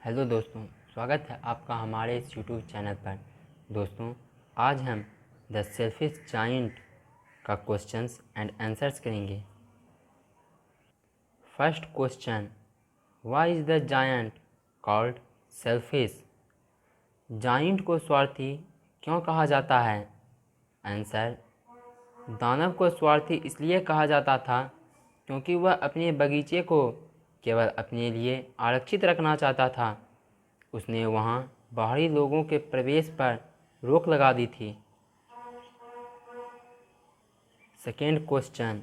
Hello दोस्तों, स्वागत है आपका हमारे इस यूट्यूब चैनल पर। दोस्तों, आज हम द सेल्फिश जायंट का क्वेश्चंस एंड आंसर्स करेंगे। First question, why is the giant called selfish? Giant को स्वार्थी क्यों कहा जाता है? आंसर, दानव को स्वार्थी इसलिए कहा जाता था क्योंकि वह अपने बगीचे को केवल अपने लिए आरक्षित रखना चाहता था। उसने वहां बाहरी लोगों के प्रवेश पर रोक लगा दी थी। Second question,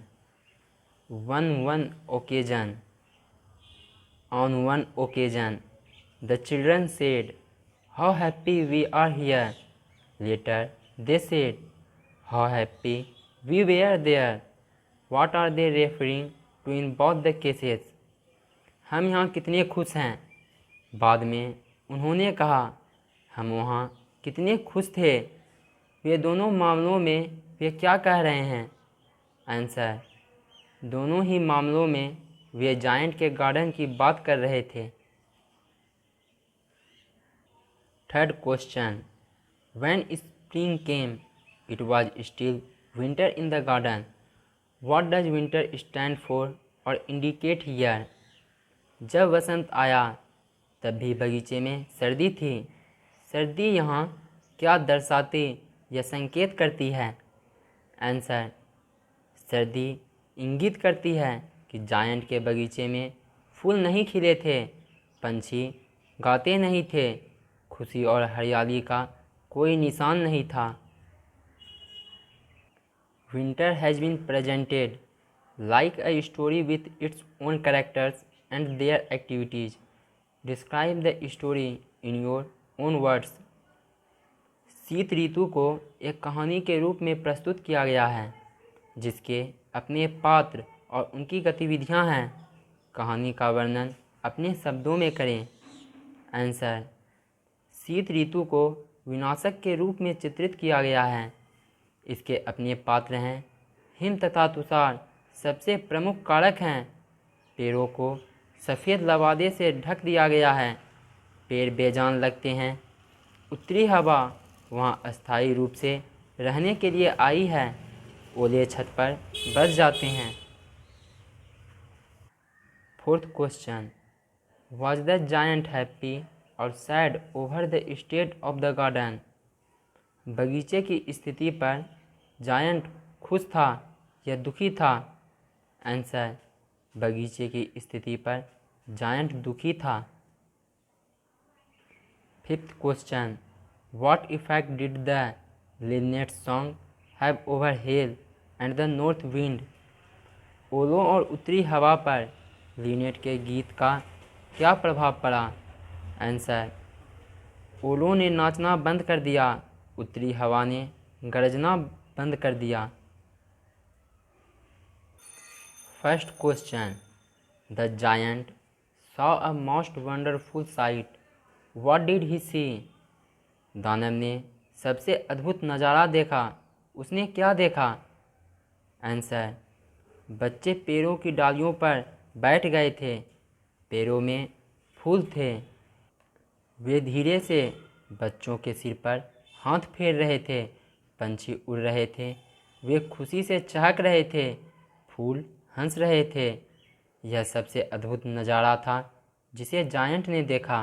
on one occasion the children said, how happy we are here. Later they said, how happy we were there. What are they referring to in both the cases? हम यहाँ कितने खुश हैं। बाद में उन्होंने कहा, हम वहाँ कितने खुश थे। वे दोनों मामलों में वे क्या कह रहे हैं? आंसर, दोनों ही मामलों में वे जायंट के गार्डन की बात कर रहे थे। Third question, when spring came it was still winter in the garden. What does winter stand for और इंडिकेट हियर? जब वसंत आया तब भी बगीचे में सर्दी थी। सर्दी यहाँ क्या दर्शाती या संकेत करती है? आंसर, सर्दी इंगित करती है कि जायंट के बगीचे में फूल नहीं खिले थे, पंछी गाते नहीं थे, खुशी और हरियाली का कोई निशान नहीं था। Winter has been presented like a story with its own characters and their activities. Describe the story in your own words. शीत ऋतु को एक कहानी के रूप में प्रस्तुत किया गया है जिसके अपने पात्र और उनकी गतिविधियां हैं। कहानी का वर्णन अपने शब्दों में करें। आंसर, शीत ऋतु को विनाशक के रूप में चित्रित किया गया है। इसके अपने पात्र हैं। हिम तथा तुषार सबसे प्रमुख कारक हैं। पेड़ों को सफ़ेद लबादे से ढक दिया गया है। पेड़ बेजान लगते हैं। उत्तरी हवा वहाँ अस्थायी रूप से रहने के लिए आई है। ओले छत पर बस जाते हैं। Fourth question, was the giant happy और sad over the state of the garden? बगीचे की स्थिति पर जायंट खुश था या दुखी था? आंसर, बगीचे की स्थिति पर जायंट दुखी था। Fifth question, what effect did the Lynette song have over hello and the north wind? ओलों और उत्तरी हवा पर लिनेट के गीत का क्या प्रभाव पड़ा? आंसर, ओलों ने नाचना बंद कर दिया, उत्तरी हवा ने गरजना बंद कर दिया। First question, the giant saw a most wonderful sight. What did he see? दानव ने सबसे अद्भुत नज़ारा देखा। उसने क्या देखा? आंसर, बच्चे पेड़ों की डालियों पर बैठ गए थे। पेड़ों में फूल थे। वे धीरे से बच्चों के सिर पर हाथ फेर रहे थे। पंछी उड़ रहे थे। वे खुशी से चहक रहे थे। फूल हंस रहे थे। यह सबसे अद्भुत नज़ारा था जिसे जायंट ने देखा।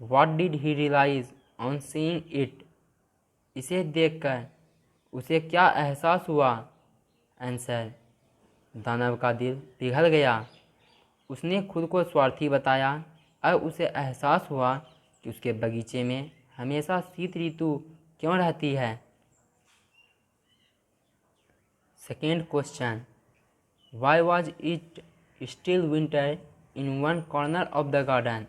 What did he realize on seeing it? इसे देखकर उसे क्या एहसास हुआ? आंसर, दानव का दिल पिघल गया। उसने खुद को स्वार्थी बताया। अब उसे एहसास हुआ कि उसके बगीचे में हमेशा शीत ऋतु क्यों रहती है। Second question, why was it still winter in one corner of the garden?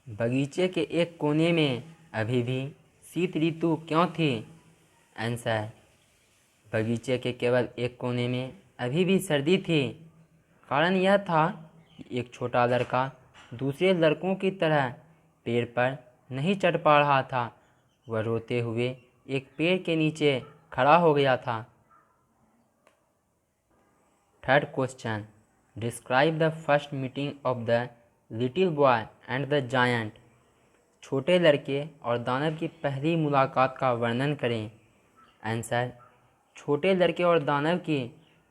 बगीचे के एक कोने में अभी भी शीत ऋतु क्यों थी? आंसर, बगीचे के केवल एक कोने में अभी भी सर्दी थी। कारण यह था कि एक छोटा लड़का दूसरे लड़कों की तरह पेड़ पर नहीं चढ़ पा रहा था। वह रोते हुए एक पेड़ के नीचे खड़ा हो गया था। Third question, describe the first meeting of the little boy and the giant. छोटे लड़के और दानव की पहली मुलाकात का वर्णन करें। आंसर, छोटे लड़के और दानव की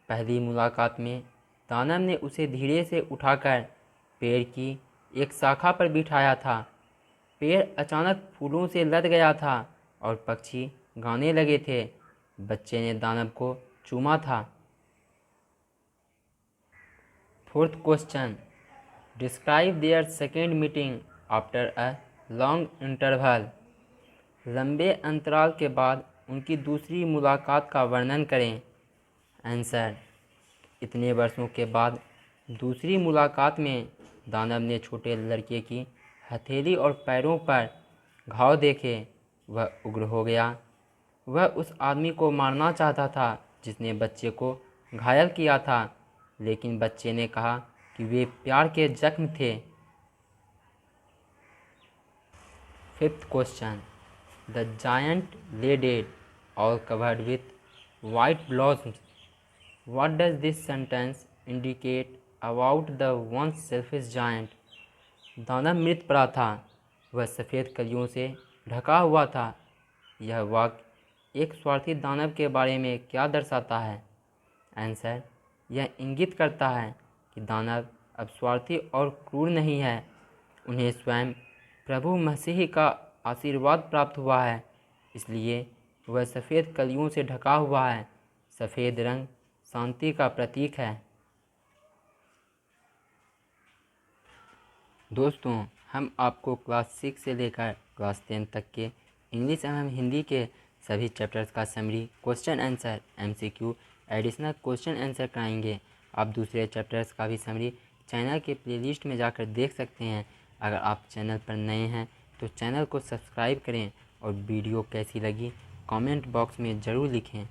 पहली मुलाकात में दानव ने उसे धीरे से उठाकर पेड़ की एक शाखा पर बिठाया था। पेड़ अचानक फूलों से लद गया था और पक्षी गाने लगे थे। बच्चे ने दानव को चूमा था। Fourth question, describe their second meeting after a long interval. लंबे अंतराल के बाद उनकी दूसरी मुलाकात का वर्णन करें। आंसर, इतने वर्षों के बाद दूसरी मुलाकात में दानव ने छोटे लड़के की हथेली और पैरों पर घाव देखे। वह उग्र हो गया। वह उस आदमी को मारना चाहता था जिसने बच्चे को घायल किया था, लेकिन बच्चे ने कहा कि वे प्यार के जख्म थे। फिफ्थ क्वेश्चन, द जायंट ले dead all covered with white blossoms. What does this sentence indicate about the once selfish giant? दानव मृत पड़ा था, वह सफ़ेद कलियों से ढका हुआ था। यह वाक्य एक स्वार्थी दानव के बारे में क्या दर्शाता है? आंसर, यह इंगित करता है कि दानव अब स्वार्थी और क्रूर नहीं है। उन्हें स्वयं प्रभु मसीह का आशीर्वाद प्राप्त हुआ है, इसलिए वह सफ़ेद कलियों से ढका हुआ है। सफ़ेद रंग शांति का प्रतीक है। दोस्तों, हम आपको क्लास 6 से लेकर क्लास 10 तक के इंग्लिश एवं हिंदी के सभी चैप्टर्स का summary, question answer, MCQ, additional question answer कराएंगे। आप दूसरे चैप्टर्स का भी समरी चैनल के प्लेलिस्ट में जाकर देख सकते हैं। अगर आप चैनल पर नए हैं तो चैनल को सब्सक्राइब करें और वीडियो कैसी लगी कमेंट बॉक्स में ज़रूर लिखें।